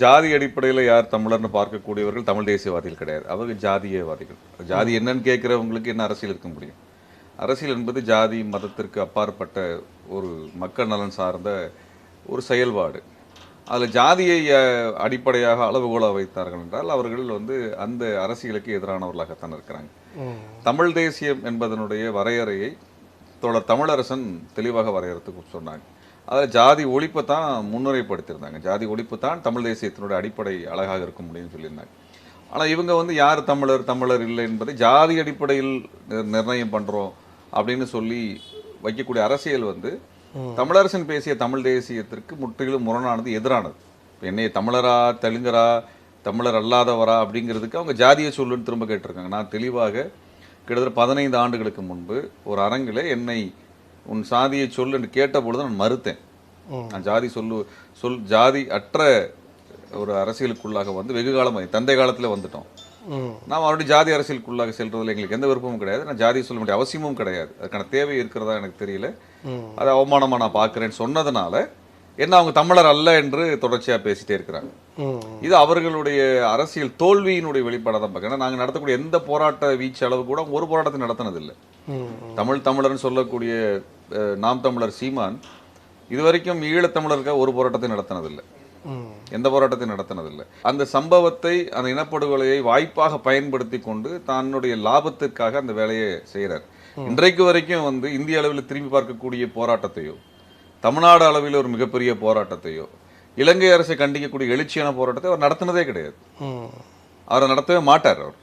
ஜாதி அடிப்படையில் யார் தமிழர்னு பார்க்கக்கூடியவர்கள் தமிழ் தேசியவாதிகள் கிடையாது. அவங்க ஜாதியவாதிகள். ஜாதி என்னன்னு கேட்குறவங்களுக்கு என்ன அரசியல் இருக்க முடியும்? அரசியல் என்பது ஜாதி மதத்திற்கு அப்பாற்பட்ட ஒரு மக்கள் நலன் சார்ந்த ஒரு செயல்பாடு. அதில் ஜாதியை அடிப்படையாக அளவுகோலாக வைத்தார்கள் என்றால் அவர்கள் அந்த அரசியலுக்கு எதிரானவர்களாகத்தான் இருக்கிறாங்க. தமிழ் தேசியம் என்பதனுடைய வரையறையை தோழர் தமிழரசன் தெளிவாக வரையறுத்து சொன்னாங்க. அதில் ஜாதி ஒழிப்பை தான் முன்னுரைப்படுத்தியிருந்தாங்க. ஜாதி ஒழிப்பு தான் தமிழ் தேசியத்தினுடைய அடிப்படை அழகாக இருக்க முடியும்னு சொல்லியிருந்தாங்க. ஆனால் இவங்க யார் தமிழர் தமிழர் இல்லை என்பதை ஜாதி அடிப்படையில் நிர்ணயம் பண்ணுறோம் அப்படின்னு சொல்லி வைக்கக்கூடிய அரசியல் தமிழரசன் பேசிய தமிழ் தேசியத்திற்கு முற்றிலும் முரணானது, எதிரானது. என்னை தமிழரா தெலுங்கரா தமிழர் அல்லாதவரா அப்படிங்கிறதுக்கு அவங்க ஜாதியை சொல்லுன்னு திரும்ப கேட்டிருக்காங்க. நான் தெளிவாக கிட்டத்தட்ட 15 ஆண்டுகளுக்கு முன்பு ஒரு அரங்கில் என்னை உன் சாதியை சொல்லு என்று கேட்ட பொழுது நான் மறுத்தேன். நான் ஜாதி அற்ற ஒரு அரசியலுக்குள்ளாக வெகு காலம் தந்தை காலத்தில் வந்துட்டோம். நாம் அவருடைய ஜாதி அரசியலுக்குள்ளாக செல்றதுல எங்களுக்கு எந்த விருப்பமும் கிடையாது. நான் ஜாதி சொல்ல வேண்டிய அவசியமும் கிடையாது. அதுக்கான தேவை இருக்கிறதா எனக்கு தெரியல. அதை அவமானமாக நான் பார்க்குறேன்னு சொன்னதுனால என்ன அவங்க தமிழர் அல்ல என்று தொடர்ச்சியாக பேசிட்டே இருக்கிறாங்க. இது அவர்களுடைய அரசியல் தோல்வியினுடைய வெளிப்பாடாக தான் பார்க்க. நாங்கள் நடத்தக்கூடிய எந்த போராட்ட வீச்சு அளவு கூட ஒரு போராட்டத்தை நடத்தினதில்லை. தமிழர்னு சொல்லக்கூடிய நாம் தமிழர் சீமான் இதுவரைக்கும் ஈழத்தமிழருக்காக ஒரு போராட்டத்தை நடத்தினதில்லை. எந்த போராட்டத்தையும் நடத்தினதில்லை. அந்த சம்பவத்தை, அந்த இனப்படுகொலையை வாய்ப்பாக பயன்படுத்தி கொண்டு தன்னுடைய லாபத்திற்காக அந்த வேலையை செய்கிறார். இன்றைக்கு வரைக்கும் இந்திய அளவில் திரும்பி பார்க்கக்கூடிய போராட்டத்தையோ, தமிழ்நாடு அளவில் ஒரு மிகப்பெரிய போராட்டத்தையோ, இலங்கை அரசை கண்டிக்கக்கூடிய எழுச்சியான போராட்டத்தை அவர் நடத்தினதே கிடையாது. அவரை நடத்தவே மாட்டார். அவர்